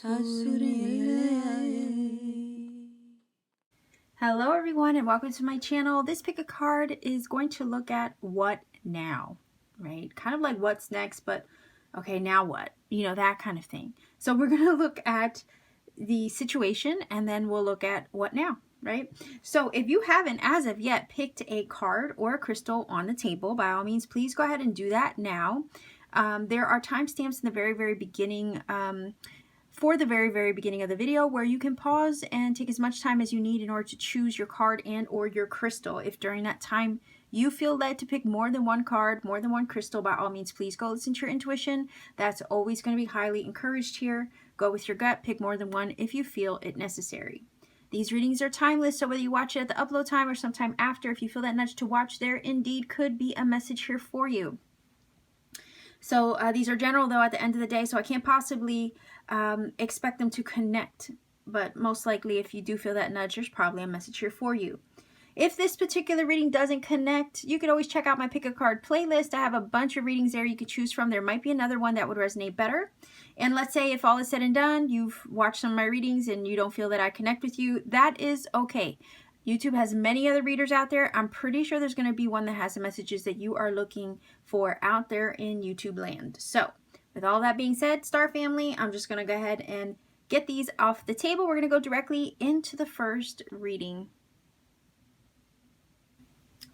Hello everyone and welcome to my channel. This pick a card is going to look at what now, right? Kind of like what's next, but okay, now what? You know, that kind of thing. So we're going to look at the situation and then we'll look at what now, right? So if you haven't as of yet picked a card or a crystal on the table, by all means, please go ahead and do that now. There are timestamps in the very beginning for the very beginning of the video where you can pause and take as much time as you need in order to choose your card and or your crystal. If during that time you feel led to pick more than one card, more than one crystal, by all means, please go listen to your intuition. That's always going to be highly encouraged here. Go with your gut, pick more than one if you feel it necessary. These readings are timeless, so whether you watch it at the upload time or sometime after, if you feel that nudge to watch, there indeed could be a message here for you. So these are general though at the end of the day, so I can't possibly expect them to connect, but most likely if you do feel that nudge, there's probably a message here for you. If this particular reading doesn't connect, you could always check out my pick a card playlist. I have a bunch of readings there you could choose from. There might be another one that would resonate better. And let's say if all is said and done, you've watched some of my readings and you don't feel that I connect with you, that is okay. YouTube has many other readers out there. I'm pretty sure there's going to be one that has the messages that you are looking for out there in YouTube land. So with all that being said, Star Family, I'm just going to go ahead and get these off the table. We're going to go directly into the first reading.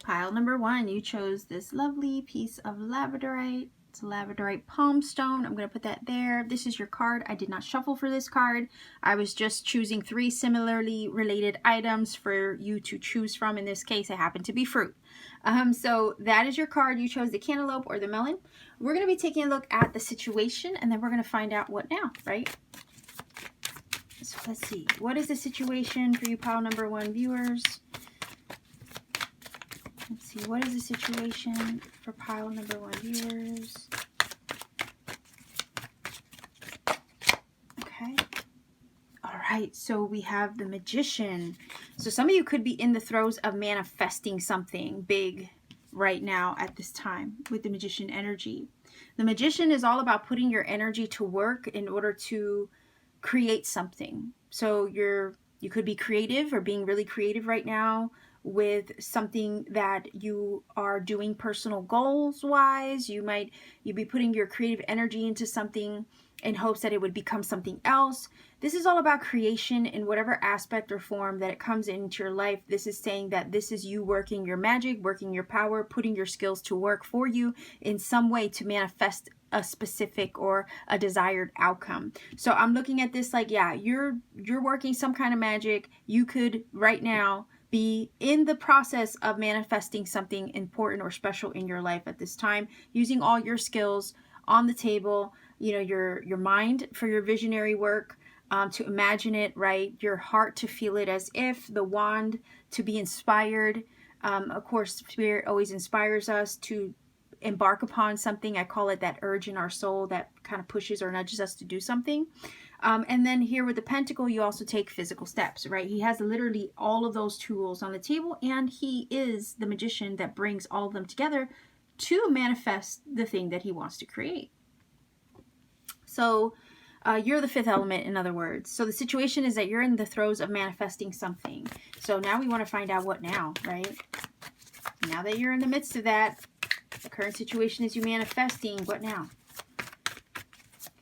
Pile number one, you chose this lovely piece of labradorite. It's a labradorite palm stone. I'm going to put that there. This is your card. I did not shuffle for this card. I was just choosing three similarly related items for you to choose from. In this case, it happened to be fruit. So that is your card. You chose the cantaloupe or the melon. We're going to be taking a look at the situation and then we're going to find out what now, right? So let's see. What is the situation for you pile number one viewers? Let's see, what is the situation for pile number one viewers? Okay. All right, so we have the Magician. So some of you could be in the throes of manifesting something big right now at this time with the Magician energy. The Magician is all about putting your energy to work in order to create something. So you could be creative or being really creative right now with something that you are doing personal goals wise. You'd be putting your creative energy into something in hopes that it would become something else. This is all about creation in whatever aspect or form that it comes into your life. This is saying that this is you working your magic, working your power, putting your skills to work for you in some way to manifest a specific or a desired outcome. So I'm looking at this like, yeah, you're working some kind of magic. You could right now be in the process of manifesting something important or special in your life at this time, using all your skills on the table, you know, your mind for your visionary work, to imagine it, right? Your heart to feel it as if, the wand to be inspired. Of course, Spirit always inspires us to embark upon something. I call it that urge in our soul that kind of pushes or nudges us to do something. And then here with the pentacle, you also take physical steps, right? He has literally all of those tools on the table, and he is the magician that brings all of them together to manifest the thing that he wants to create. So you're the fifth element, in other words. So the situation is that you're in the throes of manifesting something. So now we want to find out what now, right? Now that you're in the midst of that, the current situation is you manifesting. What now?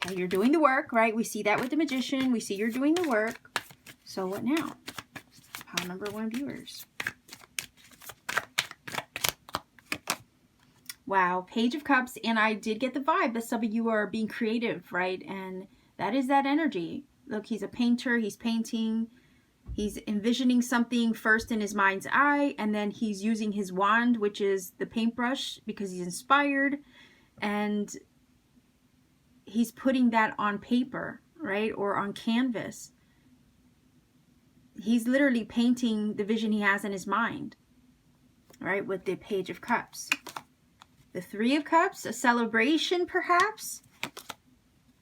Okay, you're doing the work, right? We see that with the Magician. We see you're doing the work. So what now? Pile number one viewers. Wow, Page of Cups. And I did get the vibe that some of you are being creative, right? And that is that energy. Look, he's a painter. He's painting. He's envisioning something first in his mind's eye, and then he's using his wand, which is the paintbrush, because he's inspired, and he's putting that on paper, right, or on canvas. He's literally painting the vision he has in his mind, right, with the Page of Cups. The Three of Cups, a celebration perhaps.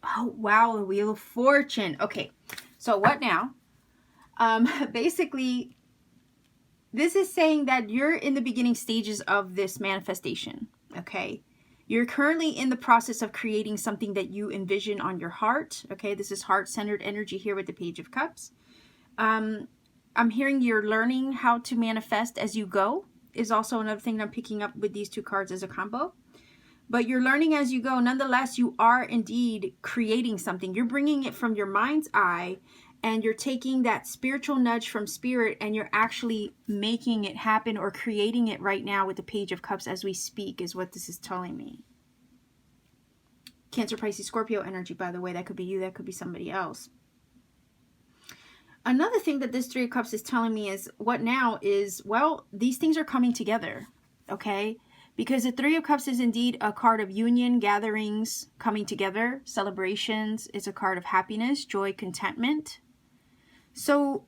Oh, wow, the Wheel of Fortune. Okay, so what now? Basically, this is saying that you're in the beginning stages of this manifestation, okay? You're currently in the process of creating something that you envision on your heart. Okay, this is heart-centered energy here with the Page of Cups. I'm hearing you're learning how to manifest as you go is also another thing that I'm picking up with these two cards as a combo. But you're learning as you go. Nonetheless, you are indeed creating something. You're bringing it from your mind's eye, and you're taking that spiritual nudge from spirit, and you're actually making it happen or creating it right now with the Page of Cups as we speak, is what this is telling me. Cancer, Pisces, Scorpio energy, by the way. That could be you. That could be somebody else. Another thing that this Three of Cups is telling me is what now is, well, these things are coming together, okay? Because the Three of Cups is indeed a card of union, gatherings, coming together, celebrations. It's a card of happiness, joy, contentment. So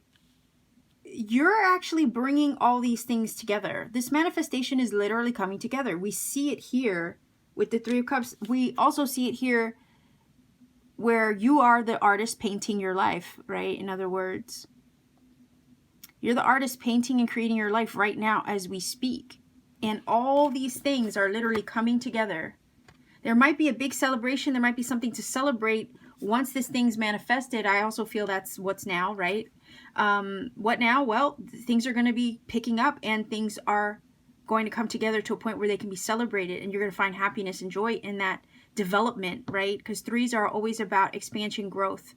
you're actually bringing all these things together. This manifestation is literally coming together. We see it here with the Three of Cups. We also see it here where you are the artist painting your life, right? In other words, you're the artist painting and creating your life right now as we speak. And all these things are literally coming together. There might be a big celebration. There might be something to celebrate once this thing's manifested. I also feel that's what's now, right? What now? Well, things are going to be picking up, and things are going to come together to a point where they can be celebrated, and you're going to find happiness and joy in that development, right? Because threes are always about expansion, growth,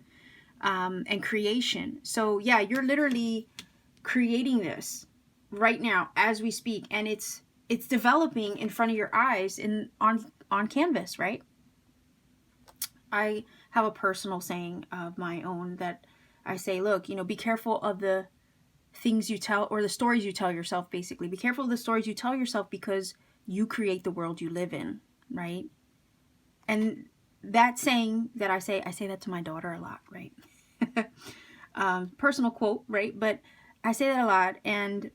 and creation. So yeah, you're literally creating this right now as we speak, and it's developing in front of your eyes and on canvas, right? I have a personal saying of my own that I say, look, you know, be careful of the things you tell, or the stories you tell yourself, basically. Be careful of the stories you tell yourself, because you create the world you live in, right? And that saying that I say that to my daughter a lot, right? Personal quote, right? But I say that a lot, and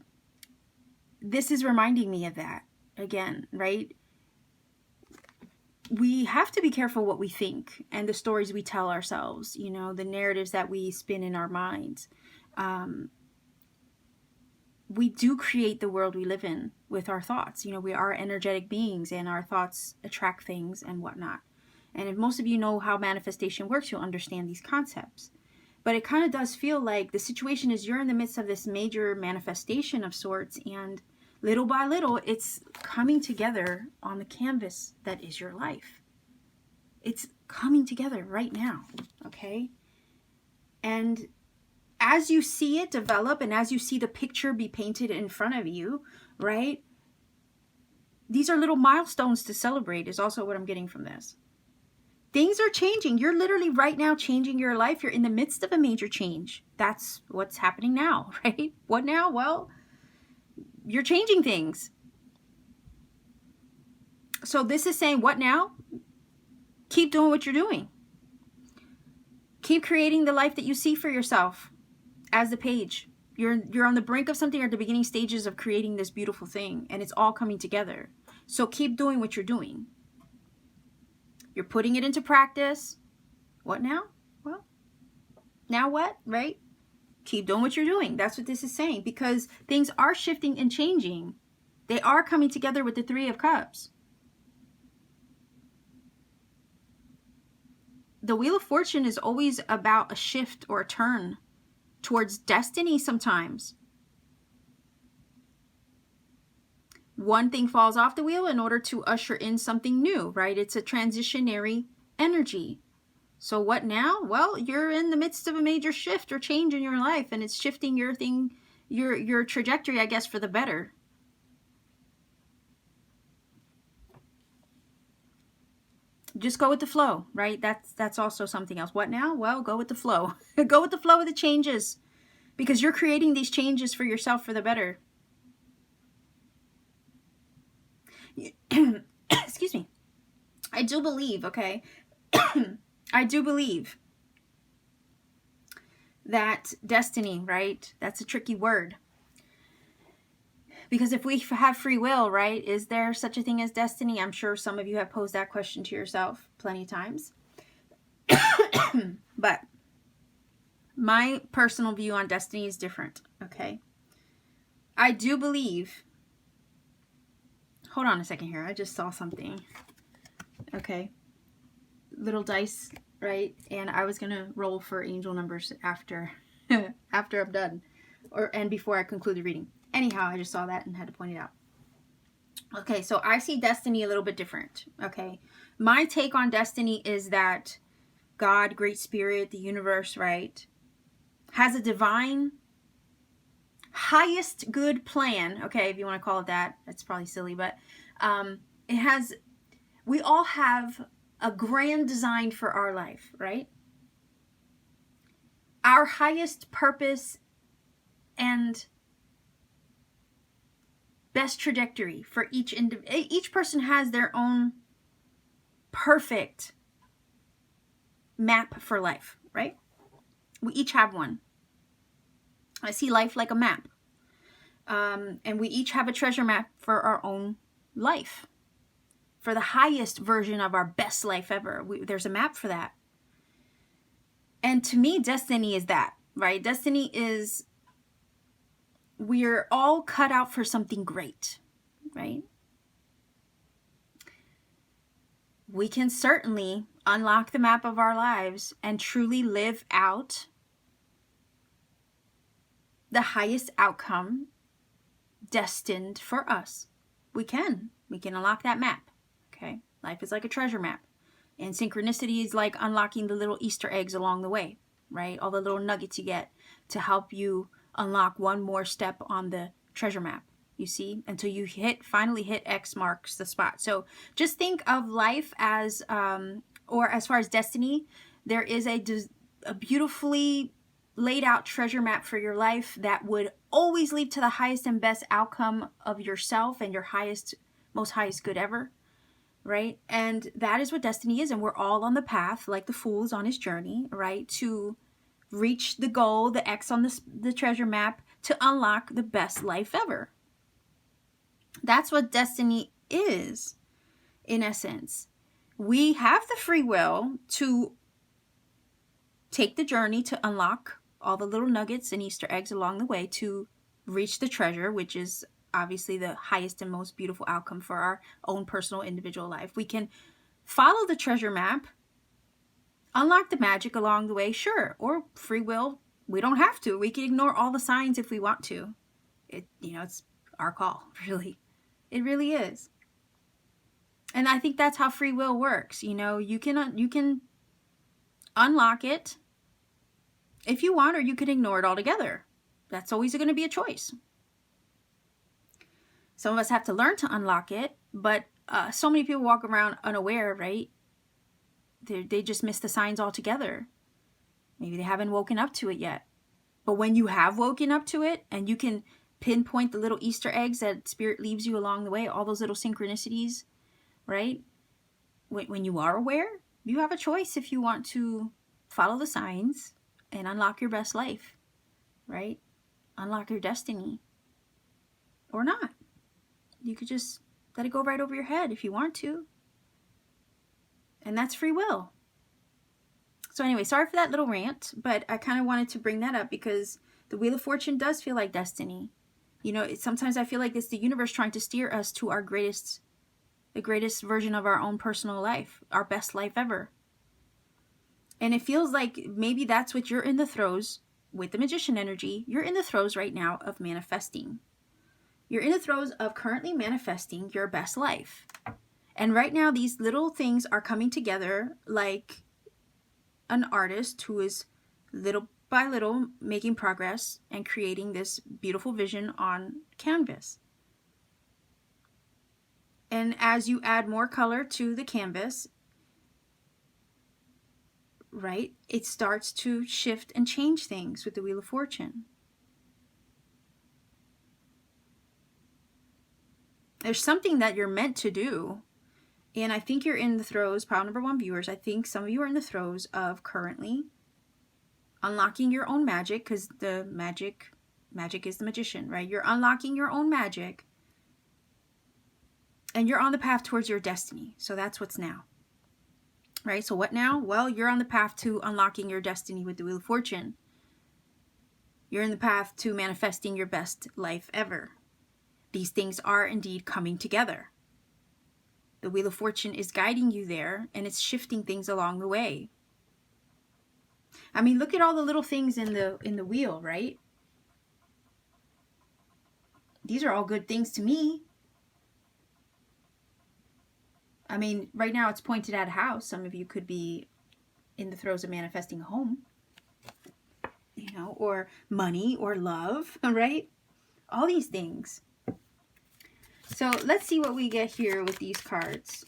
this is reminding me of that again, right? We have to be careful what we think and the stories we tell ourselves, you know, the narratives that we spin in our minds. We do create the world we live in with our thoughts. You know, we are energetic beings, and our thoughts attract things and whatnot. And if most of you know how manifestation works, you'll understand these concepts. But it kind of does feel like the situation is you're in the midst of this major manifestation of sorts, and little by little, it's coming together on the canvas that is your life. It's coming together right now, okay? And as you see it develop, and as you see the picture be painted in front of you, right? These are little milestones to celebrate is also what I'm getting from this. Things are changing. You're literally right now changing your life. You're in the midst of a major change. That's what's happening now, right? What now? Well, you're changing things. So this is saying, what now? Keep doing what you're doing. Keep creating the life that you see for yourself as the page. You're on the brink of something, or at the beginning stages of creating this beautiful thing, and it's all coming together. So keep doing what you're doing. You're putting it into practice. What now? Well, now what, right? Keep doing what you're doing. That's what this is saying, because things are shifting and changing. They are coming together with the Three of Cups. The Wheel of Fortune is always about a shift or a turn towards destiny sometimes. One thing falls off the wheel in order to usher in something new, right? It's a transitionary energy. So what now? Well, you're in the midst of a major shift or change in your life, and it's shifting your thing, your trajectory, I guess, for the better. Just go with the flow, right? That's also something else. What now? Well, go with the flow. Go with the flow of the changes, because you're creating these changes for yourself for the better. Excuse me. I do believe, okay? I do believe that destiny, right? That's a tricky word. Because if we have free will, right? Is there such a thing as destiny? I'm sure some of you have posed that question to yourself plenty of times. But my personal view on destiny is different, okay? I do believe... Hold on a second here. I just saw something. okay? Little dice, right? And I was going to roll for angel numbers after after I'm done, and before I conclude the reading. Anyhow, I just saw that and had to point it out. Okay, so I see destiny a little bit different, okay? My take on destiny is that God, Great Spirit, the universe, right, has a divine, highest good plan, okay, if you want to call it that. That's probably silly, but we all have a grand design for our life, right? Our highest purpose and best trajectory for each person has their own perfect map for life, right? We each have one. I see life like a map. And we each have a treasure map for our own life. For the highest version of our best life ever. There's a map for that. And to me, destiny is that, right? Destiny is, we're all cut out for something great, right? We can certainly unlock the map of our lives and truly live out the highest outcome destined for us. We can unlock that map, okay? Life is like a treasure map. And synchronicity is like unlocking the little Easter eggs along the way, right? All the little nuggets you get to help you unlock one more step on the treasure map, you see, until you finally hit X marks the spot. So just think of life as, or as far as destiny, there is a beautifully laid out treasure map for your life that would always lead to the highest and best outcome of yourself and your most highest good ever, right? And that is what destiny is. And we're all on the path, like the fool is on his journey, right, to reach the goal, the X on the treasure map, to unlock the best life ever. That's what destiny is, in essence. We have the free will to take the journey to unlock all the little nuggets and Easter eggs along the way to reach the treasure, which is obviously the highest and most beautiful outcome for our own personal individual life. We can follow the treasure map, unlock the magic along the way, sure, or free will. We don't have to. We can ignore all the signs if we want to. It's our call, really. It really is. And I think that's how free will works. You can unlock it if you want, or you can ignore it altogether. That's always going to be a choice. Some of us have to learn to unlock it, but so many people walk around unaware, right? They just miss the signs altogether. Maybe they haven't woken up to it yet. But when you have woken up to it and you can pinpoint the little Easter eggs that Spirit leaves you along the way, all those little synchronicities, right? When you are aware, you have a choice if you want to follow the signs and unlock your best life, right? Unlock your destiny or not. You could just let it go right over your head if you want to. And that's free will. So anyway, sorry for that little rant, but I kind of wanted to bring that up because the Wheel of Fortune does feel like destiny. Sometimes I feel like it's the universe trying to steer us to the greatest version of our own personal life, our best life ever. And it feels like maybe that's what you're in the throes with the Magician energy. You're in the throes right now of manifesting. You're in the throes of currently manifesting your best life. And right now, these little things are coming together like an artist who is little by little making progress and creating this beautiful vision on canvas. And as you add more color to the canvas, right, it starts to shift and change things with the Wheel of Fortune. There's something that you're meant to do. And I think you're in the throes, pile number 1 viewers, I think some of you are in the throes of currently unlocking your own magic, because the magic is the magician, right? You're unlocking your own magic. And you're on the path towards your destiny. So that's what's now. Right? So what now? Well, you're on the path to unlocking your destiny with the Wheel of Fortune. You're in the path to manifesting your best life ever. These things are indeed coming together. The Wheel of Fortune is guiding you there, and it's shifting things along the way. I mean, look at all the little things in the wheel, right? These are all good things to me. I mean, right now it's pointed at a house. Some of you could be in the throes of manifesting a home, you know, or money or love, right? All these things. So let's see what we get here with these cards.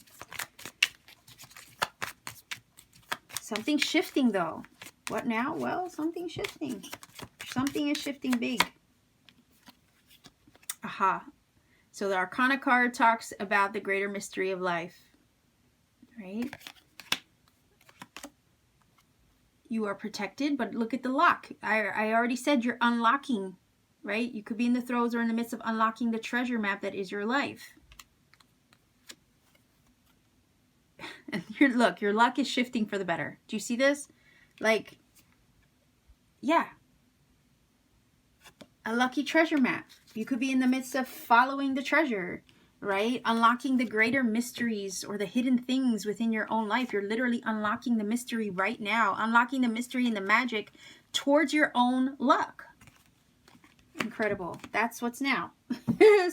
Something shifting though. What now? Well, something shifting. Something is shifting big. Aha. So the Arcana card talks about the greater mystery of life, right? You are protected, but look at the lock. I already said you're unlocking, right? You could be in the throes or in the midst of unlocking the treasure map that is your life. And look, your luck is shifting for the better. Do you see this? Like, yeah. A lucky treasure map. You could be in the midst of following the treasure, right? Unlocking the greater mysteries or the hidden things within your own life. You're literally unlocking the mystery right now. Unlocking the mystery and the magic towards your own luck. Incredible. That's what's now.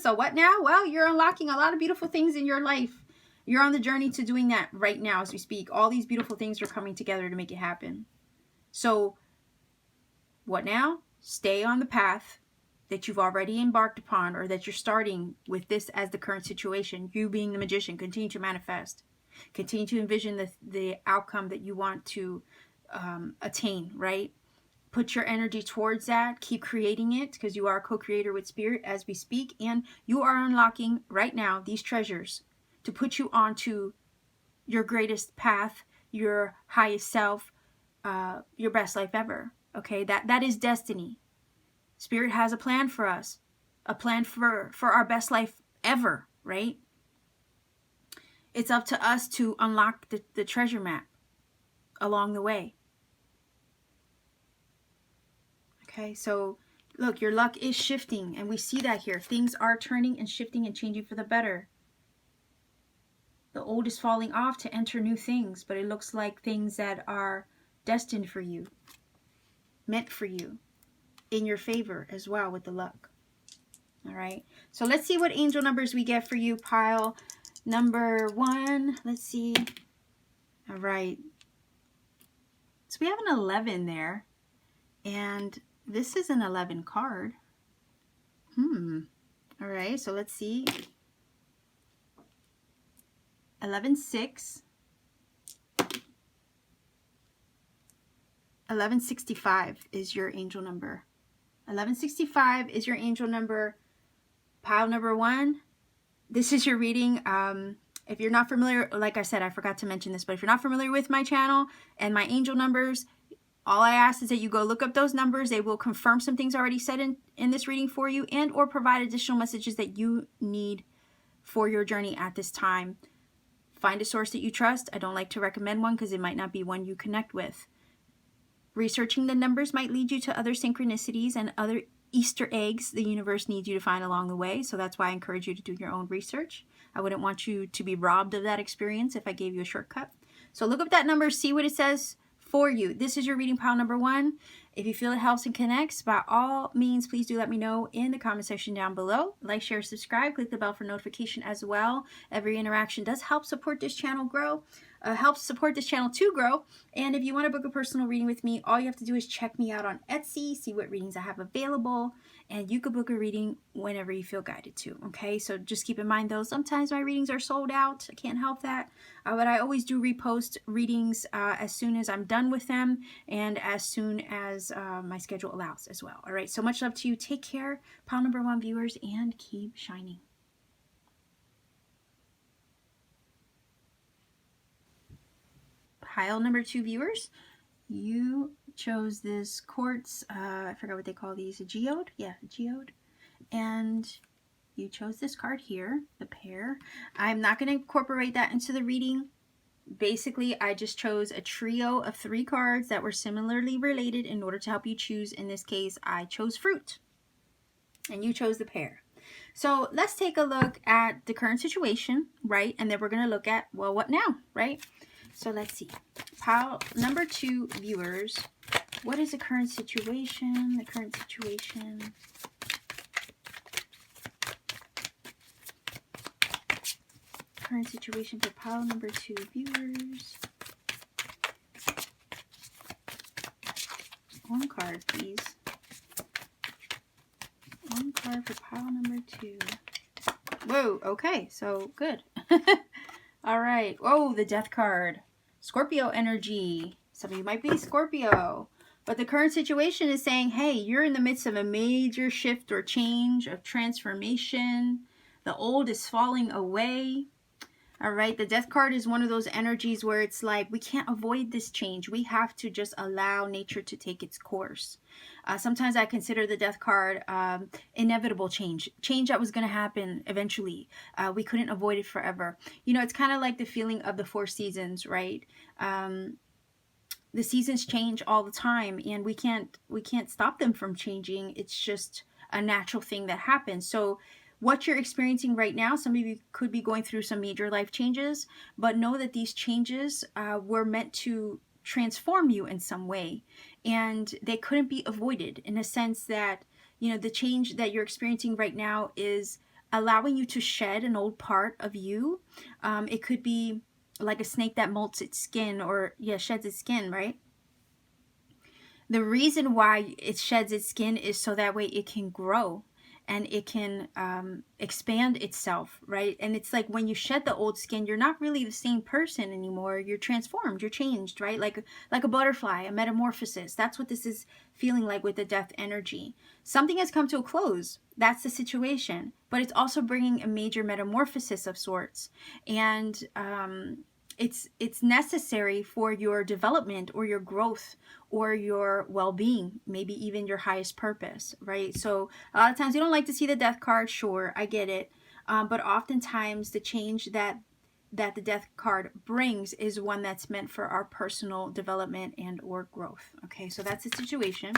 So what now? Well, you're unlocking a lot of beautiful things in your life. You're on the journey to doing that right now as we speak. All these beautiful things are coming together to make it happen. So what now? Stay on the path that you've already embarked upon, or that you're starting with this as the current situation. You being the magician, continue to manifest. Continue to envision the outcome that you want to attain, right? Put your energy towards that. Keep creating it, because you are a co-creator with spirit as we speak. And you are unlocking right now these treasures to put you onto your greatest path, your highest self, your best life ever. Okay, that is destiny. Spirit has a plan for us, a plan for our best life ever, right? It's up to us to unlock the treasure map along the way. Okay, so look, your luck is shifting, and we see that here. Things are turning and shifting and changing for the better. The old is falling off to enter new things, but it looks like things that are destined for you, meant for you, in your favor as well with the luck. All right, so let's see what angel numbers we get for you, pile number 1. Let's see. All right, so we have an 11 there, and this is an 11 card. All right, so let's see. 11-6. 1165 is your angel number. 1165 is your angel number. Pile number 1. This is your reading. If you're not familiar, like I said, I forgot to mention this, but if you're not familiar with my channel and my angel numbers, all I ask is that you go look up those numbers. They will confirm some things already said in this reading for you, and or provide additional messages that you need for your journey at this time. Find a source that you trust. I don't like to recommend one because it might not be one you connect with. Researching the numbers might lead you to other synchronicities and other Easter eggs the universe needs you to find along the way. So that's why I encourage you to do your own research. I wouldn't want you to be robbed of that experience if I gave you a shortcut. So look up that number, see what it says for you. This is your reading, pile number 1. If you feel it helps and connects, by all means, please do let me know in the comment section down below. Like, share, subscribe, click the bell for notification as well. Every interaction does help support this channel grow. Helps support this channel to grow. And if you want to book a personal reading with me, all you have to do is check me out on Etsy, see what readings I have available, and you could book a reading whenever you feel guided to. Okay, so just keep in mind though, sometimes my readings are sold out. I can't help that, but I always do repost readings as soon as I'm done with them, and as soon as my schedule allows as well. All right, so much love to you. Take care, pile number 1 viewers, and keep shining. Pile number 2 viewers, you chose this quartz, I forgot what they call these, a geode? Yeah, a geode. And you chose this card here, the pair. I'm not going to incorporate that into the reading. Basically, I just chose a trio of 3 cards that were similarly related in order to help you choose. In this case, I chose fruit, and you chose the pair. So let's take a look at the current situation, right? And then we're going to look at, well, what now, right? So let's see. Pile number 2 viewers. What is the current situation? The current situation. Current situation for pile number 2 viewers. One card, please. One card for pile number 2. Whoa, okay, so good. All right. Whoa, the death card. Scorpio energy. Some of you might be Scorpio. But the current situation is saying, hey, you're in the midst of a major shift or change, of transformation. The old is falling away. All right, the death card is one of those energies where it's like we can't avoid this change. We have to just allow nature to take its course. Sometimes I consider the death card inevitable change that was going to happen eventually. We couldn't avoid it forever. You know, it's kind of like the feeling of the 4 seasons, right? The seasons change all the time, and we can't stop them from changing. It's just a natural thing that happens. So what you're experiencing right now, some of you could be going through some major life changes, but know that these changes were meant to transform you in some way, and they couldn't be avoided, in a sense that, you know, the change that you're experiencing right now is allowing you to shed an old part of you. It could be like a snake that molts its skin, or sheds its skin, right? The reason why it sheds its skin is so that way it can grow and it can expand itself, right? And it's like when you shed the old skin, you're not really the same person anymore. You're transformed, you're changed, right? Like a butterfly, a metamorphosis. That's what this is feeling like with the death energy. Something has come to a close. That's the situation. But it's also bringing a major metamorphosis of sorts. And it's necessary for your development or your growth or your well-being, maybe even your highest purpose, right? So a lot of times you don't like to see the death card, sure, I get it. But oftentimes the change that the death card brings is one that's meant for our personal development and or growth. Okay, so that's the situation.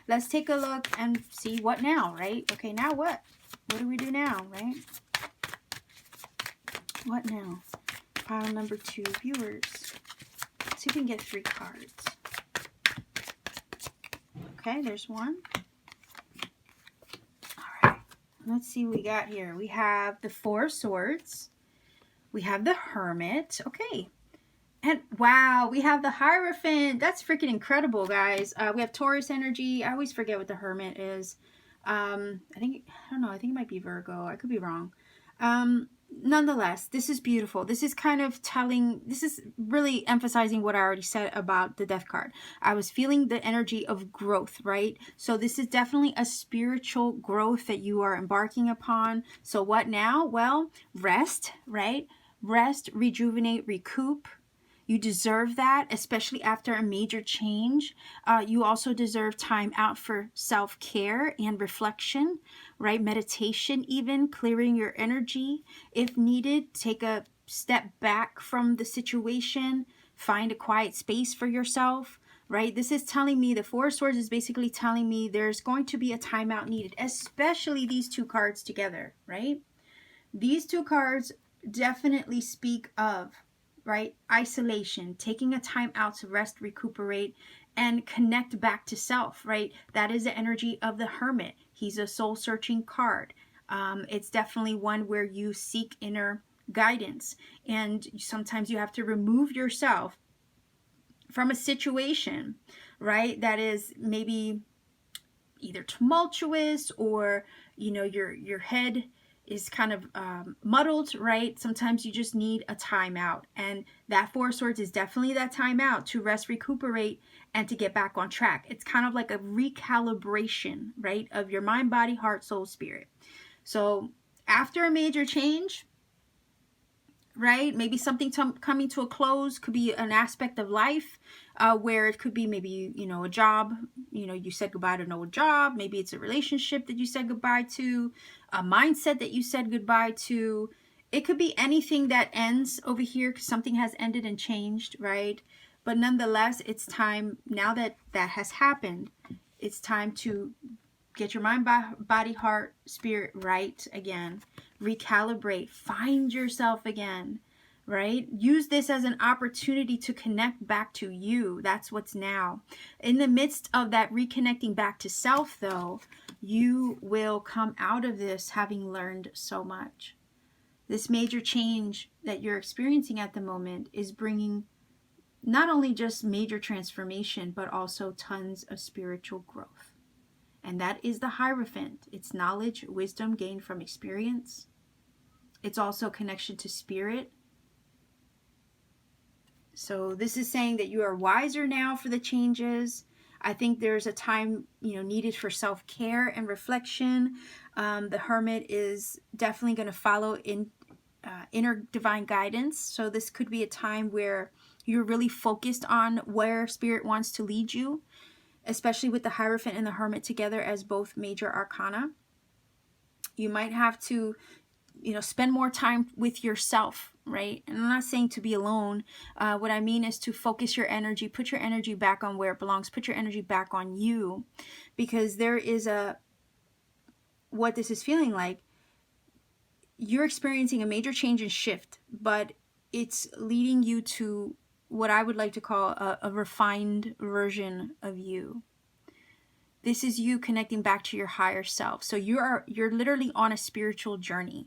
Let's take a look and see what now, right? Okay, now what? What do we do now, right? What now? Pile number 2 viewers. Let's see if we can get 3 cards. Okay, there's one. All right, let's see what we got here. We have the 4 of Swords. We have the Hermit. Okay. And wow, we have the Hierophant. That's freaking incredible, guys. We have Taurus energy. I always forget what the Hermit is. I think it might be Virgo. I could be wrong. Nonetheless, this is beautiful. This is really emphasizing what I already said about the death card. I was feeling the energy of growth, right? So this is definitely a spiritual growth that you are embarking upon. So what now? Well, rest, right? Rest, rejuvenate, recoup. You deserve that, especially after a major change. You also deserve time out for self-care and reflection, right? Meditation, even clearing your energy. If needed, take a step back from the situation. Find a quiet space for yourself, right? This is telling me, the 4 of Swords is basically telling me there's going to be a timeout needed, especially these 2 cards together, right? These 2 cards definitely speak of, right, isolation, taking a time out to rest, recuperate, and connect back to self, right? That is the energy of the Hermit. He's a soul-searching card. It's definitely one where you seek inner guidance, and sometimes you have to remove yourself from a situation, right, that is maybe either tumultuous, or, you know, your head is kind of muddled, right? Sometimes you just need a timeout, and that 4 of Swords is definitely that timeout to rest, recuperate, and to get back on track. It's kind of like a recalibration, right, of your mind, body, heart, soul, spirit. So after a major change, right, maybe something coming to a close, could be an aspect of life where it could be maybe, you know, a job, you know, you said goodbye to an old job. Maybe it's a relationship that you said goodbye to, a mindset that you said goodbye to. It could be anything that ends over here, because something has ended and changed, right? But nonetheless, it's time, now that that has happened, it's time to Get your mind, body, heart, spirit right again. Recalibrate. Find yourself again, right? Use this as an opportunity to connect back to you. That's what's now. In the midst of that reconnecting back to self, though, you will come out of this having learned so much. This major change that you're experiencing at the moment is bringing not only just major transformation, but also tons of spiritual growth. And that is the Hierophant. It's knowledge, wisdom gained from experience. It's also connection to spirit. So this is saying that you are wiser now for the changes. I think there's a time, needed for self-care and reflection. The Hermit is definitely going to follow in inner divine guidance. So this could be a time where you're really focused on where spirit wants to lead you, especially with the Hierophant and the Hermit together as both major arcana. You might have to, spend more time with yourself, right? And I'm not saying to be alone. What I mean is to focus your energy, put your energy back on where it belongs, put your energy back on you, because there is what this is feeling like. You're experiencing a major change and shift, but it's leading you to what I would like to call a refined version of you. This is you connecting back to your higher self. So you're literally on a spiritual journey.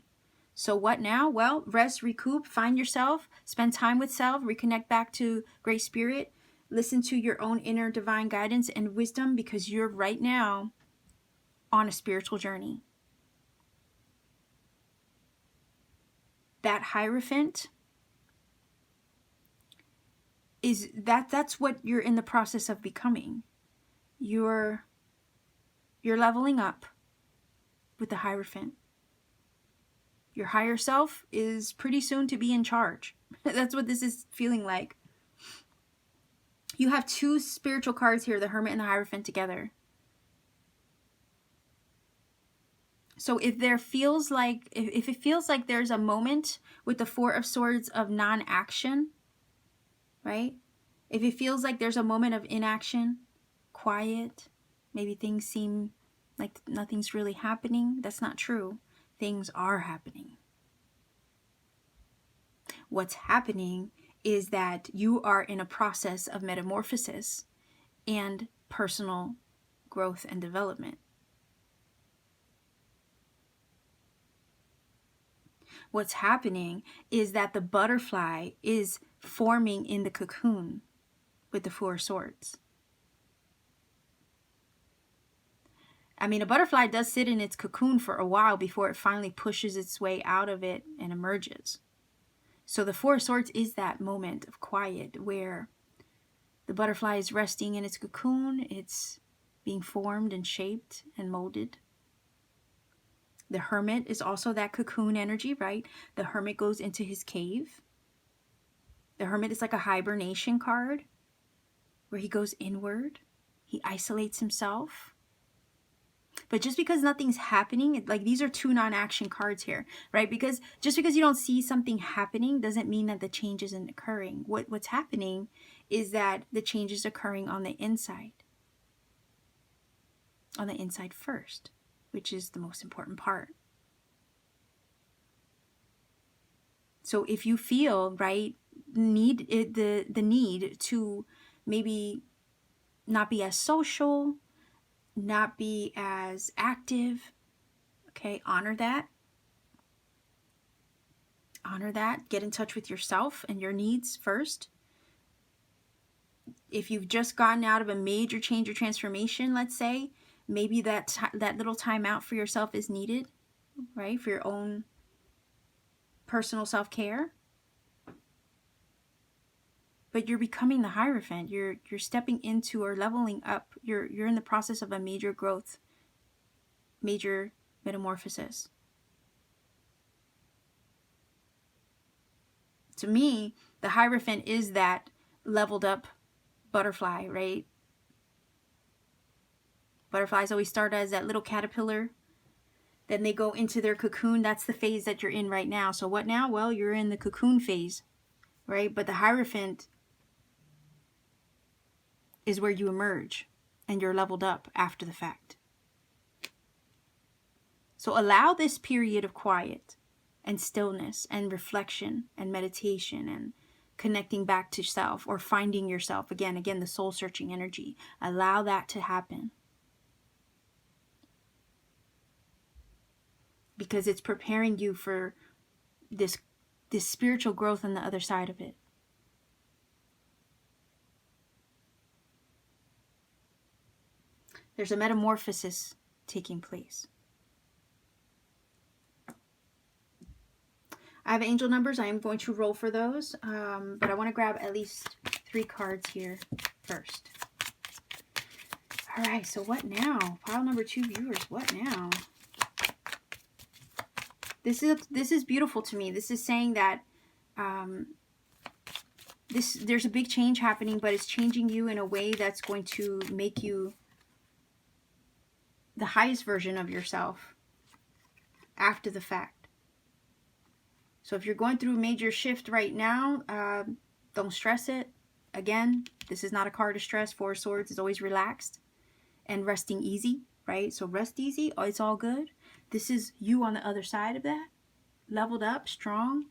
So what now? Well, rest, recoup, find yourself, spend time with self, reconnect back to Great Spirit, listen to your own inner divine guidance and wisdom, because you're right now on a spiritual journey. That Hierophant that's what you're in the process of becoming. You're leveling up with the Hierophant. Your higher self is pretty soon to be in charge. That's what this is feeling like. You have two spiritual cards here, the Hermit and the Hierophant together. So if it feels like there's a moment with the Four of Swords of non-action, right? If it feels like there's a moment of inaction, quiet, maybe things seem like nothing's really happening, that's not true. Things are happening. What's happening is that you are in a process of metamorphosis and personal growth and development. What's happening is that the butterfly is forming in the cocoon with the Four of Swords. I mean, a butterfly does sit in its cocoon for a while before it finally pushes its way out of it and emerges. So the Four of Swords is that moment of quiet where the butterfly is resting in its cocoon. It's being formed and shaped and molded. The Hermit is also that cocoon energy, right? The Hermit goes into his cave. The Hermit is like a hibernation card where he goes inward. He isolates himself. But just because nothing's happening, like these are two non-action cards here, right? Because just because you don't see something happening doesn't mean that the change isn't occurring. What's happening is that the change is occurring on the inside. On the inside first, which is the most important part. So if you feel, right, the need to maybe not be as social, not be as active, okay, honor that. Honor that. Get in touch with yourself and your needs first. If you've just gotten out of a major change or transformation, let's say, maybe that little time out for yourself is needed, right? For your own personal self-care. But you're becoming the Hierophant. You're stepping into or leveling up. You're in the process of a major growth, major metamorphosis. To me, the Hierophant is that leveled up butterfly, right? Butterflies always start as that little caterpillar. Then they go into their cocoon. That's the phase that you're in right now. So what now? Well, you're in the cocoon phase, right? But the Hierophant is where you emerge and you're leveled up after the fact. So allow this period of quiet and stillness and reflection and meditation and connecting back to self or finding yourself. Again, the soul searching energy. Allow that to happen. Because it's preparing you for this spiritual growth on the other side of it. There's a metamorphosis taking place. I have angel numbers. I am going to roll for those, but I want to grab at least 3 cards here first. All right, so what now? Pile number 2 viewers, what now? This is beautiful to me. This is saying that there's a big change happening, but it's changing you in a way that's going to make you the highest version of yourself after the fact. So if you're going through a major shift right now, don't stress it. Again, this is not a card of stress. 4 of Swords is always relaxed and resting easy, right? So rest easy. Oh, it's all good. This is you on the other side of that. Leveled up, strong.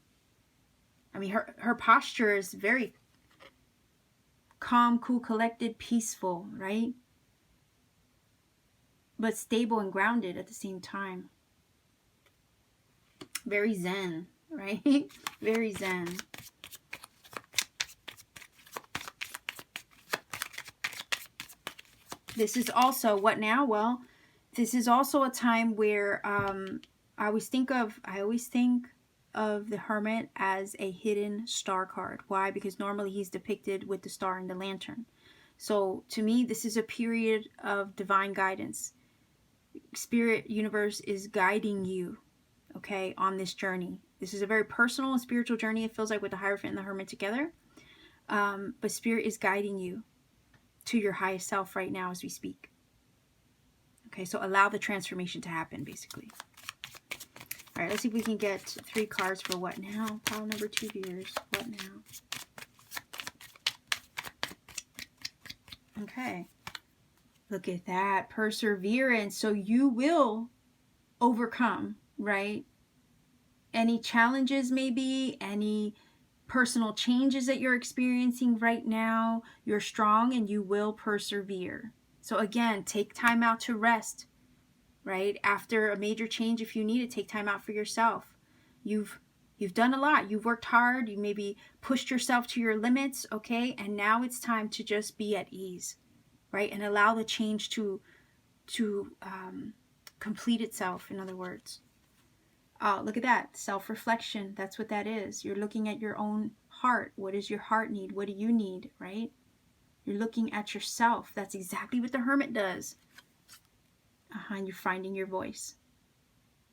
I mean, her posture is very calm, cool, collected, peaceful, right? But stable and grounded at the same time. Very zen, right? Very zen. This is also, what now? Well, this is also a time where I always think of the Hermit as a hidden star card. Why? Because normally he's depicted with the star and the lantern. So to me, this is a period of divine guidance. Spirit universe is guiding you, okay, on this journey. This is a very personal and spiritual journey, it feels like, with the Hierophant and the Hermit together. But Spirit is guiding you to your highest self right now as we speak. Okay, so allow the transformation to happen, basically. All right, let's see if we can get 3 cards for what now? Pile number 2 viewers. What now? Okay. Look at that. Perseverance. So you will overcome, right? Any challenges, maybe, any personal changes that you're experiencing right now. You're strong and you will persevere. So again, take time out to rest, right? After a major change, if you need it, take time out for yourself. You've done a lot. You've worked hard. You maybe pushed yourself to your limits, okay? And now it's time to just be at ease, right? And allow the change to complete itself, in other words. Oh, look at that. Self-reflection. That's what that is. You're looking at your own heart. What does your heart need? What do you need, right? You're looking at yourself. That's exactly what the Hermit does. And you're finding your voice,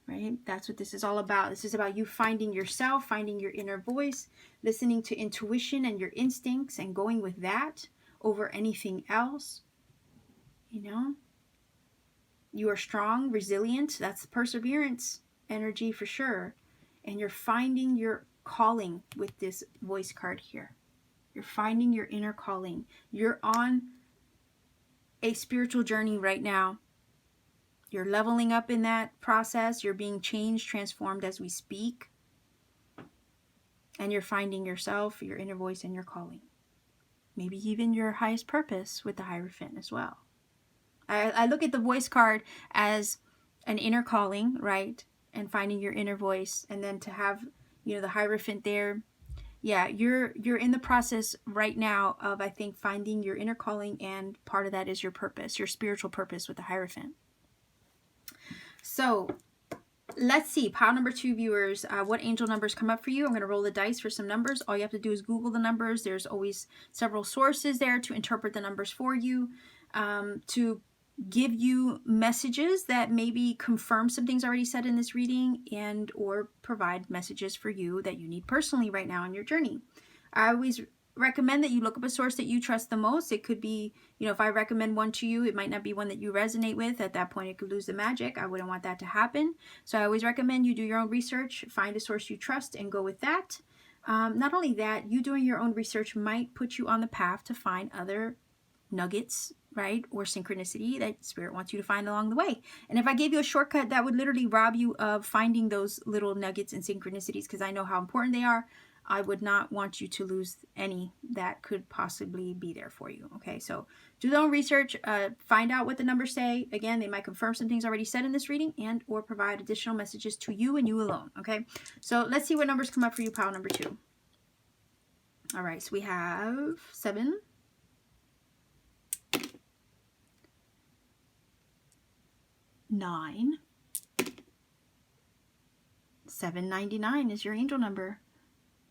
right? That's what this is all about. This is about you finding yourself, finding your inner voice, listening to intuition and your instincts and going with that over anything else. You know, you are strong, resilient. That's perseverance energy for sure. And you're finding your calling with this voice card here. You're finding your inner calling. You're on a spiritual journey right now. You're leveling up in that process. You're being changed, transformed as we speak. And you're finding yourself, your inner voice, and your calling. Maybe even your highest purpose with the Hierophant as well. I look at the voice card as an inner calling, right? And finding your inner voice. And then to have, you know, the Hierophant there. Yeah, you're in the process right now of, I think, finding your inner calling. And part of that is your purpose, your spiritual purpose with the Hierophant. So let's see, pile number 2 viewers, what angel numbers come up for you. I'm going to roll the dice for some numbers. All you have to do is Google the numbers. There's always several sources there to interpret the numbers for you, to give you messages that maybe confirm some things already said in this reading, and or provide messages for you that you need personally right now on your journey. I always recommend that you look up a source that you trust the most. It could be, you know, if I recommend one to you, it might not be one that you resonate with. At that point, it could lose the magic. I wouldn't want that to happen. So I always recommend you do your own research, find a source you trust, and go with that. Not only that, you doing your own research might put you on the path to find other nuggets, right? Or synchronicity that Spirit wants you to find along the way. And if I gave you a shortcut, that would literally rob you of finding those little nuggets and synchronicities, because I know how important they are. I would not want you to lose any that could possibly be there for you. Okay, so do their own research, find out what the numbers say. Again, they might confirm some things already said in this reading and or provide additional messages to you and you alone. Okay, so let's see what numbers come up for you, pile number 2. All right, so we have 7, 9, 799 is your angel number.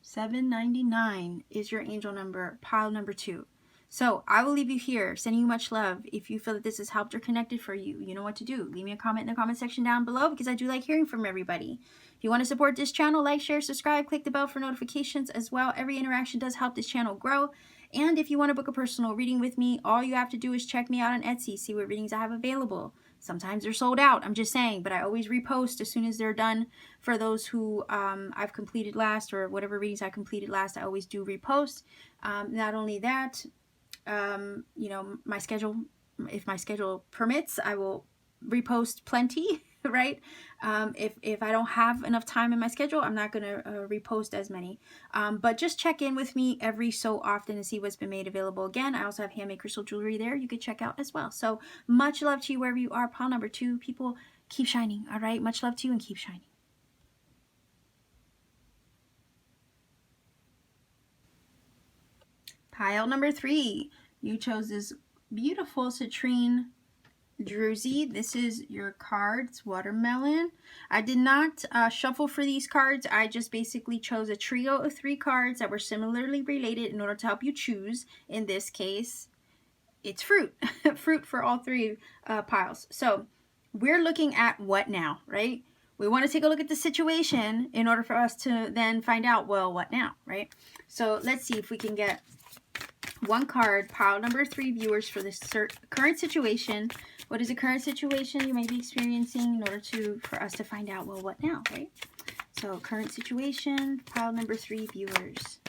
799 is your angel number, pile number 2. So I will leave you here, sending you much love. If you feel that this has helped or connected for you, you know what to do. Leave me a comment in the comment section down below, because I do like hearing from everybody. If you want to support this channel, like, share, subscribe, click the bell for notifications as well. Every interaction does help this channel grow. And if you want to book a personal reading with me, all you have to do is check me out on Etsy, see what readings I have available. Sometimes they're sold out, I'm just saying, but I always repost as soon as they're done. For those who I've completed last, or whatever readings I completed last, I always do repost. Not only that, you know, my schedule, if my schedule permits, I will repost plenty, right? If I don't have enough time in my schedule, I'm not going to repost as many. But just check in with me every so often to see what's been made available. Again, I also have handmade crystal jewelry there you could check out as well. So much love to you wherever you are. Pile number 2, people, keep shining. All right, much love to you and keep shining. Pile number 3, you chose this beautiful citrine druzy. This is your cards, watermelon. I did not shuffle for these cards. I just basically chose a trio of 3 cards that were similarly related in order to help you choose. In this case, it's fruit. Fruit for all 3 piles. So we're looking at what now, right? We want to take a look at the situation in order for us to then find out, well, what now, right? So let's see if we can get one card, pile number 3 viewers, for this current situation. What is the current situation you may be experiencing in order for us to find out, well, what now, right? So current situation, pile number 3 viewers.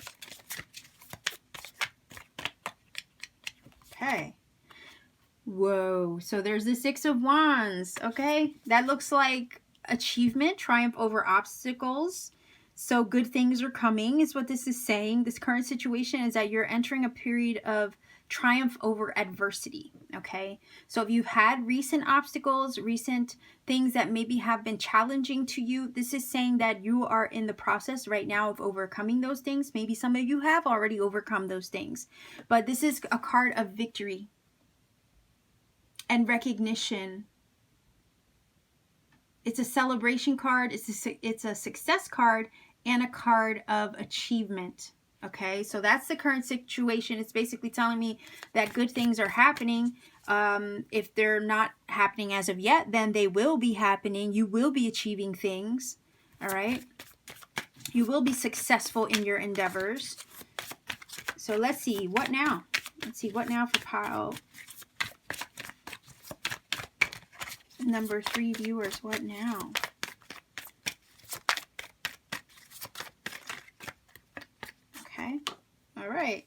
Okay. Whoa. So there's the 6 of Wands. Okay. That looks like achievement, triumph over obstacles. So good things are coming is what this is saying. This current situation is that you're entering a period of triumph over adversity, okay? So if you've had recent obstacles, recent things that maybe have been challenging to you, this is saying that you are in the process right now of overcoming those things. Maybe some of you have already overcome those things, but this is a card of victory and recognition. It's a celebration card, it's a success card, and a card of achievement. Okay, so that's the current situation. It's basically telling me that good things are happening. If they're not happening as of yet, then they will be happening. You will be achieving things. All right, you will be successful in your endeavors. So let's see, what now? Let's see, what now for pile number 3 viewers? What now? Okay. All right.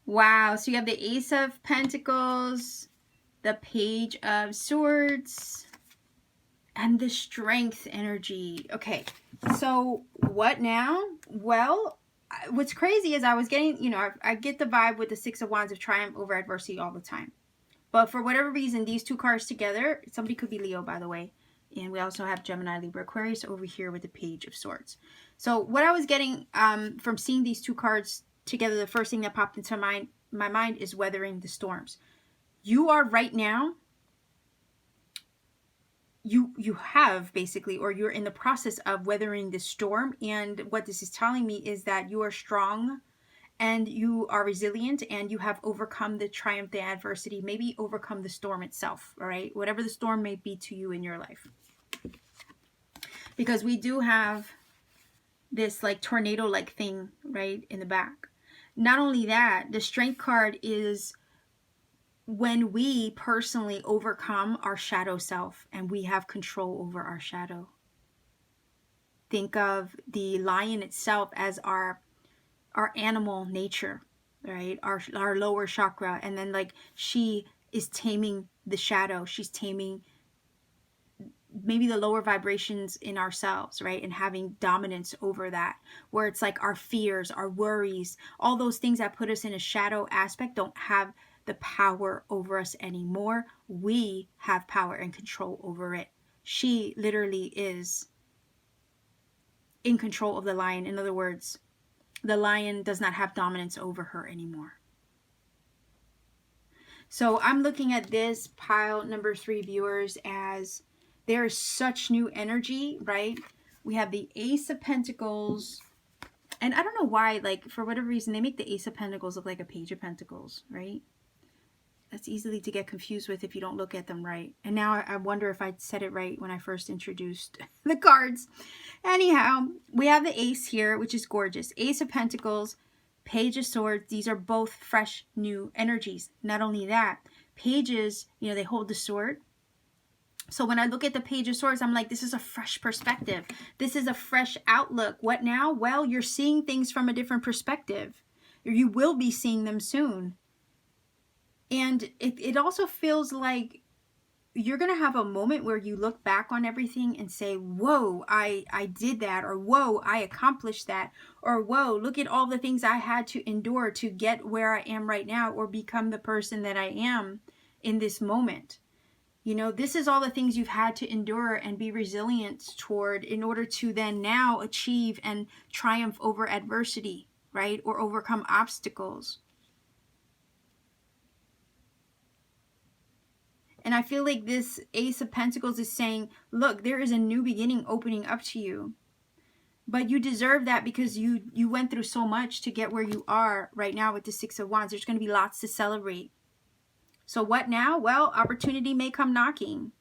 Wow. So you have the Ace of Pentacles, the Page of Swords, and the Strength energy. Okay. So what now? Well, what's crazy is I was getting, you know, I get the vibe with the 6 of Wands of triumph over adversity all the time. But for whatever reason, these 2 cards together, somebody could be Leo, by the way. And we also have Gemini, Libra, Aquarius over here with the Page of Swords. So what I was getting from seeing these 2 cards together, the first thing that popped into my mind is weathering the storms. You are right now, you have basically, or you're in the process of weathering the storm. And what this is telling me is that you are strong and you are resilient and you have overcome the triumph, the adversity, maybe overcome the storm itself, all right? Whatever the storm may be to you in your life. Because we do have this like tornado-like thing right in the back. Not only that, the Strength card is when we personally overcome our shadow self and we have control over our shadow. Think of the lion itself as our animal nature, right? Our lower chakra. And then like she is taming the shadow. She's taming maybe the lower vibrations in ourselves, right? And having dominance over that, where it's like our fears, our worries, all those things that put us in a shadow aspect don't have the power over us anymore. We have power and control over it. She literally is in control of the lion. In other words, the lion does not have dominance over her anymore. So I'm looking at this pile number 3, viewers, as there is such new energy, right? We have the Ace of Pentacles. And I don't know why, like, for whatever reason, they make the Ace of Pentacles look like a Page of Pentacles, right? That's easily to get confused with if you don't look at them right. And now I wonder if I said it right when I first introduced the cards. Anyhow, we have the Ace here, which is gorgeous. Ace of Pentacles, Page of Swords. These are both fresh, new energies. Not only that, pages, you know, they hold the sword. So when I look at the Page of Swords, I'm like, this is a fresh perspective. This is a fresh outlook. What now? Well, you're seeing things from a different perspective. You will be seeing them soon. And it also feels like you're going to have a moment where you look back on everything and say, whoa, I did that, or whoa, I accomplished that, or whoa, look at all the things I had to endure to get where I am right now, or become the person that I am in this moment. You know, this is all the things you've had to endure and be resilient toward in order to then now achieve and triumph over adversity, right? Or overcome obstacles. And I feel like this Ace of Pentacles is saying, look, there is a new beginning opening up to you. But you deserve that because you went through so much to get where you are right now with the Six of Wands. There's going to be lots to celebrate. So what now? Well, opportunity may come knocking.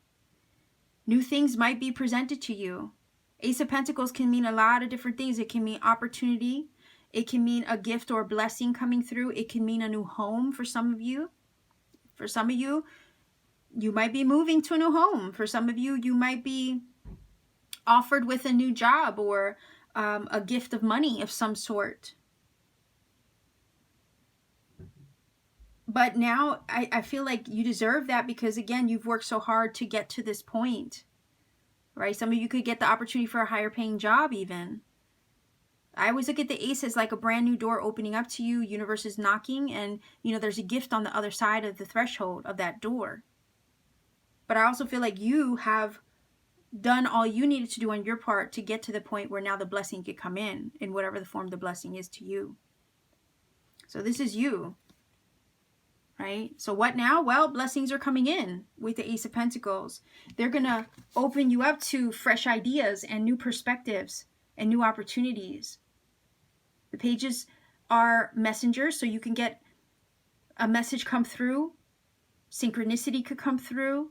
New things might be presented to you. Ace of Pentacles can mean a lot of different things. It can mean opportunity. It can mean a gift or blessing coming through. It can mean a new home for some of you. For some of you, you might be moving to a new home. For some of you, you might be offered with a new job or a gift of money of some sort. But now I feel like you deserve that because, again, you've worked so hard to get to this point, right? Some of you could get the opportunity for a higher paying job even. I always look at the Ace as like a brand new door opening up to you. Universe is knocking and, you know, there's a gift on the other side of the threshold of that door. But I also feel like you have done all you needed to do on your part to get to the point where now the blessing could come in whatever the form the blessing is to you. So this is you, right? So what now? Well, blessings are coming in with the Ace of Pentacles. They're going to open you up to fresh ideas and new perspectives and new opportunities. The pages are messengers, so you can get a message come through. Synchronicity could come through.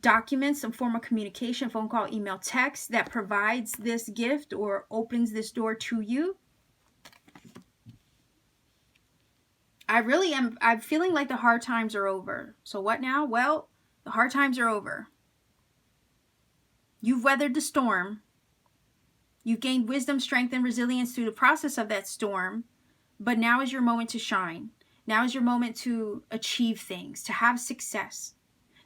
Documents, some form of communication, phone call, email, text that provides this gift or opens this door to you. I'm feeling like the hard times are over. So what now? Well, the hard times are over. You've weathered the storm. You've gained wisdom, strength, and resilience through the process of that storm. But now is your moment to shine. Now is your moment to achieve things, to have success.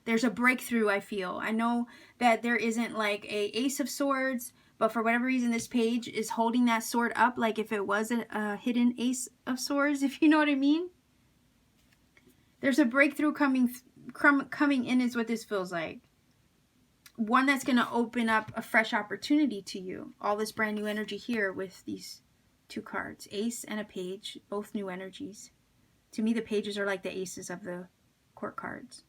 There's a breakthrough, I feel. I know that there isn't like a Ace of Swords, but for whatever reason, this page is holding that sword up like if it was a hidden Ace of Swords, if you know what I mean. There's a breakthrough coming in is what this feels like. One that's going to open up a fresh opportunity to you. All this brand new energy here with these two cards. Ace and a page, both new energies. To me, the pages are like the aces of the court cards.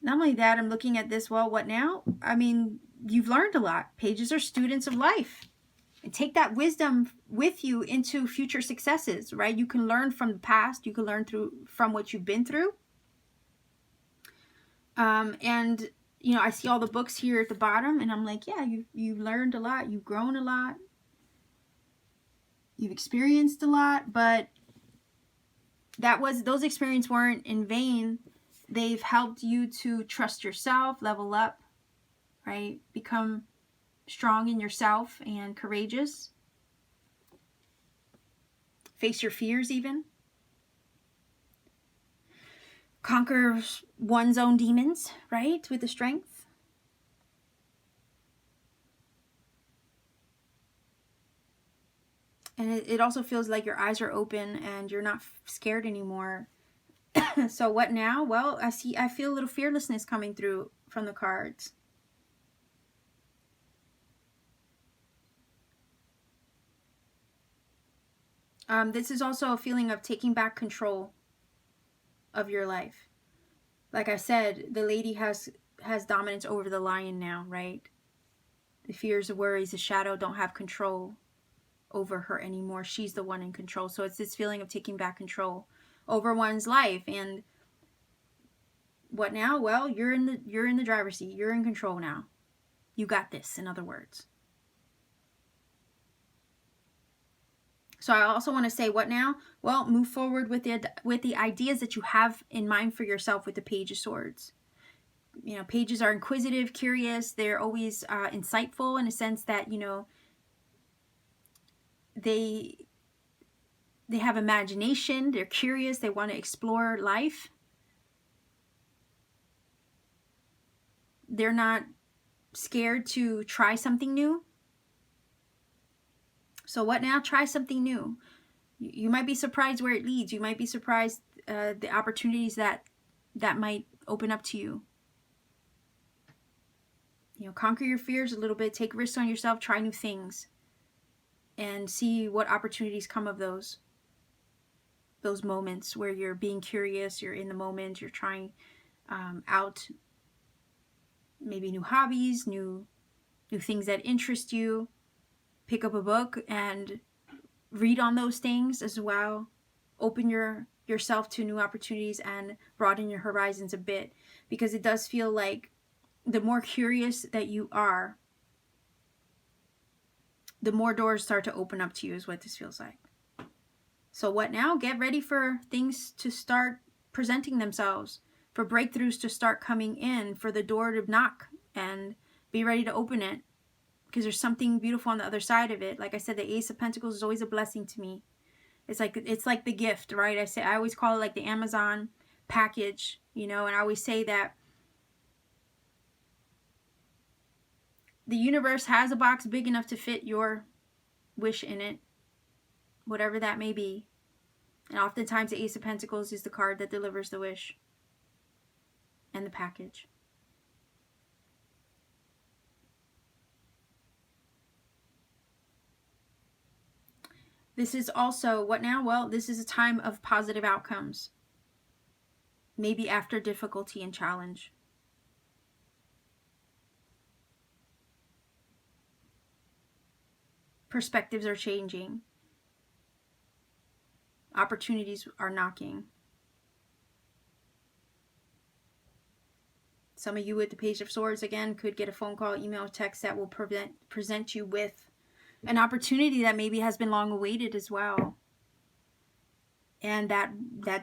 Not only that, I'm looking at this, well, what now? I mean, you've learned a lot. Pages are students of life. And take that wisdom with you into future successes, right? You can learn from the past. You can learn from what you've been through. And, you know, I see all the books here at the bottom, and I'm like, yeah, you've learned a lot. You've grown a lot. You've experienced a lot, but those experiences weren't in vain. They've helped you to trust yourself, level up, right? Become strong in yourself and courageous. face your fears even. Conquer one's own demons, right? With the strength. And it also feels like your eyes are open and you're not scared anymore. So what now? Well, I feel a little fearlessness coming through from the cards. This is also a feeling of taking back control of your life. Like I said, the lady has dominance over the lion now, right? The fears, the worries, the shadow don't have control over her anymore. She's the one in control. So it's this feeling of taking back control over one's life. And what now? Well, you're in the driver's seat. You're in control now. You got this, in other words. So I also want to say, what now? Well, move forward with the ideas that you have in mind for yourself with the Page of Swords. You know, pages are inquisitive, curious. They're always insightful in a sense that, you know, they have imagination. They're curious. They want to explore life. They're not scared to try something new. So what now? Try something new. You might be surprised where it leads. You might be surprised the opportunities that might open up to you. You know, conquer your fears a little bit. Take risks on yourself. Try new things. And see what opportunities come of those moments where you're being curious. You're in the moment. You're trying out maybe new hobbies, new things that interest you. Pick up a book and read on those things as well. Open yourself to new opportunities and broaden your horizons a bit, because it does feel like the more curious that you are, the more doors start to open up to you, is what this feels like. So what now? Get ready for things to start presenting themselves, for breakthroughs to start coming in, for the door to knock, and be ready to open it. Because there's something beautiful on the other side of it. Like I said, the Ace of Pentacles is always a blessing to me. It's like the gift, right? I always call it like the Amazon package, you know, and I always say that the universe has a box big enough to fit your wish in it, whatever that may be. And oftentimes the Ace of Pentacles is the card that delivers the wish and the package. This is also, what now? Well, this is a time of positive outcomes. Maybe after difficulty and challenge. Perspectives are changing. Opportunities are knocking. Some of you with the Page of Swords, again, could get a phone call, email, text that will present you with an opportunity that maybe has been long awaited as well. And that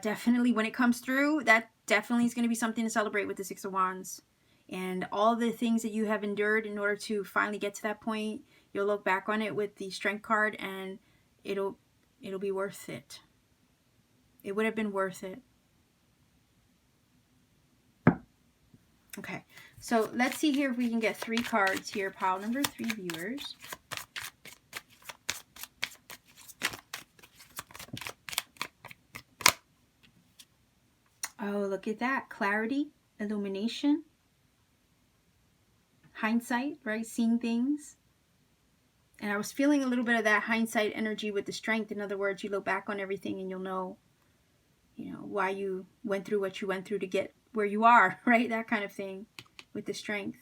definitely, when it comes through, that definitely is going to be something to celebrate with the Six of Wands. And all the things that you have endured in order to finally get to that point, you'll look back on it with the Strength card and it'll be worth it. It would have been worth it. Okay, so let's see here if we can get 3 cards here. Pile number 3, viewers. Oh, look at that. Clarity, illumination, hindsight, right? Seeing things. And I was feeling a little bit of that hindsight energy with the Strength. In other words, you look back on everything and you'll know, you know, why you went through what you went through to get where you are, right? That kind of thing with the Strength.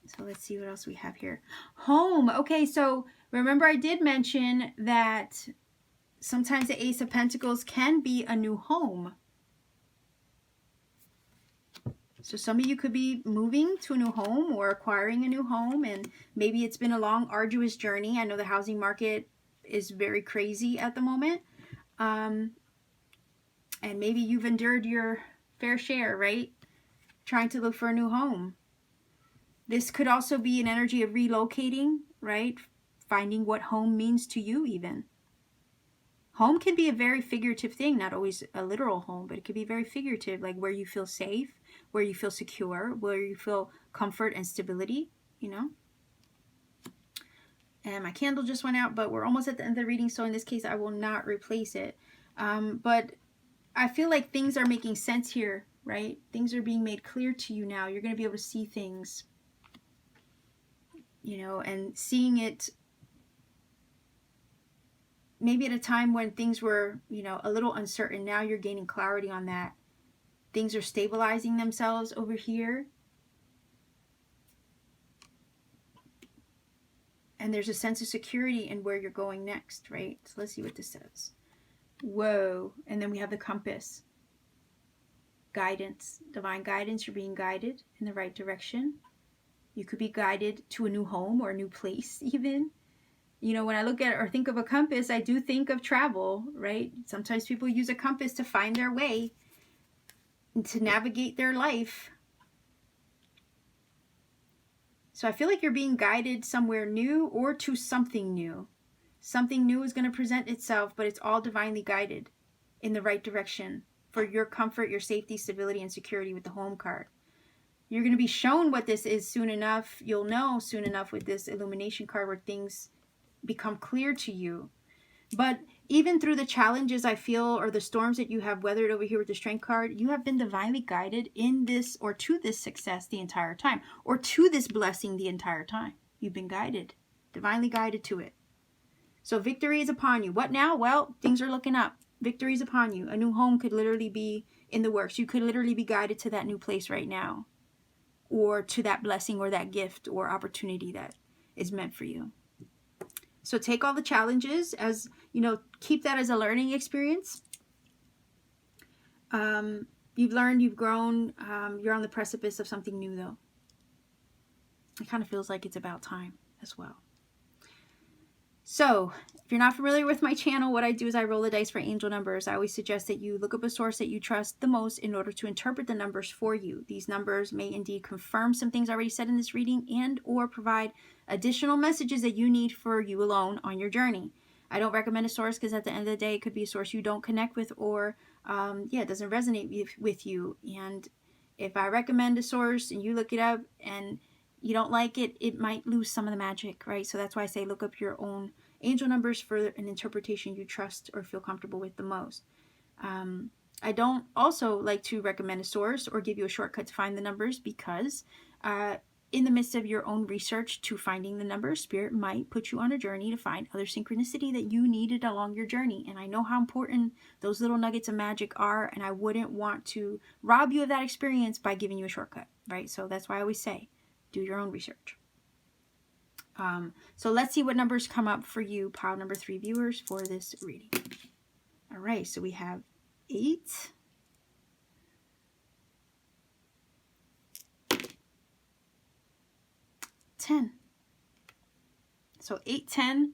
So let's see what else we have here. Home. Okay, so remember I did mention that sometimes the Ace of Pentacles can be a new home. So some of you could be moving to a new home or acquiring a new home, and maybe it's been a long, arduous journey. I know the housing market is very crazy at the moment. And maybe you've endured your fair share, right? Trying to look for a new home. This could also be an energy of relocating, right? finding what home means to you even. Home can be a very figurative thing, not always a literal home, but it could be very figurative, like where you feel safe, where you feel secure, where you feel comfort and stability, you know. And my candle just went out, but we're almost at the end of the reading, so in this case I will not replace it. But I feel like things are making sense here, right? Things are being made clear to you now. You're going to be able to see things, you know, and seeing it maybe at a time when things were, you know, a little uncertain. Now you're gaining clarity on that. Things are stabilizing themselves over here. And there's a sense of security in where you're going next, right? So let's see what this says. Whoa. And then we have the compass. Guidance. Divine guidance. You're being guided in the right direction. You could be guided to a new home or a new place even. You know, when I look at or think of a compass, I do think of travel, right? Sometimes people use a compass to find their way and to navigate their life. So I feel like you're being guided somewhere new or to something new. Something new is going to present itself, but it's all divinely guided in the right direction for your comfort, your safety, stability, and security with the home card. You're going to be shown what this is soon enough. You'll know soon enough with this illumination card where things become clear to you. But even through the challenges I feel, or the storms that you have weathered over here with the strength card, you have been divinely guided in this or to this success the entire time, or to this blessing the entire time. You've been guided, divinely guided to it. So victory is upon you. What now? Well, things are looking up. Victory is upon you. A new home could literally be in the works. You could literally be guided to that new place right now, or to that blessing or that gift or opportunity that is meant for you. So take all the challenges as, you know, keep that as a learning experience. You've learned, you've grown, you're on the precipice of something new though. It kind of feels like it's about time as well. So if you're not familiar with my channel, what I do is I roll the dice for angel numbers. I always suggest that you look up a source that you trust the most in order to interpret the numbers for you. These numbers may indeed confirm some things already said in this reading and or provide additional messages that you need for you alone on your journey. I don't recommend a source because at the end of the day, it could be a source you don't connect with or it doesn't resonate with you. And if I recommend a source and you look it up and you don't like it, it might lose some of the magic, right? So that's why I say look up your own angel numbers for an interpretation you trust or feel comfortable with the most. I don't also like to recommend a source or give you a shortcut to find the numbers because in the midst of your own research to finding the numbers, Spirit might put you on a journey to find other synchronicity that you needed along your journey. And I know how important those little nuggets of magic are, and I wouldn't want to rob you of that experience by giving you a shortcut, right? So that's why I always say, do your own research. So let's see what numbers come up for you, pile number 3 viewers, for this reading. All right, so we have 8, 10. So 810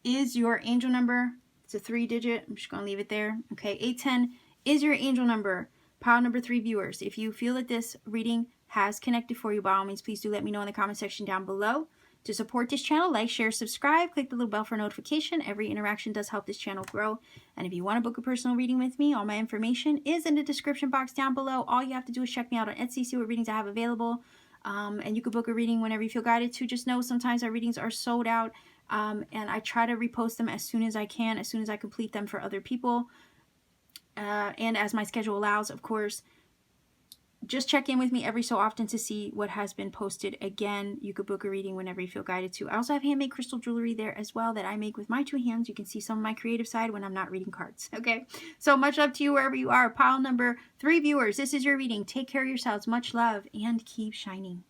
is your angel number. It's a 3-digit. I'm just going to leave it there. Okay, 810 is your angel number. Pile number 3 viewers. If you feel that this reading has connected for you, by all means, please do let me know in the comment section down below. To support this channel, like, share, subscribe, click the little bell for notification. Every interaction does help this channel grow. And if you want to book a personal reading with me, all my information is in the description box down below. All you have to do is check me out on Etsy, see what readings I have available. And you can book a reading whenever you feel guided to. Just know sometimes our readings are sold out. And I try to repost them as soon as I can, as soon as I complete them for other people. And as my schedule allows, of course. Just check in with me every so often to see what has been posted. Again, you could book a reading whenever you feel guided to. I also have handmade crystal jewelry there as well that I make with my 2 hands. You can see some of my creative side when I'm not reading cards. Okay, so much love to you wherever you are. Pile number 3 viewers, this is your reading. Take care of yourselves. Much love and keep shining.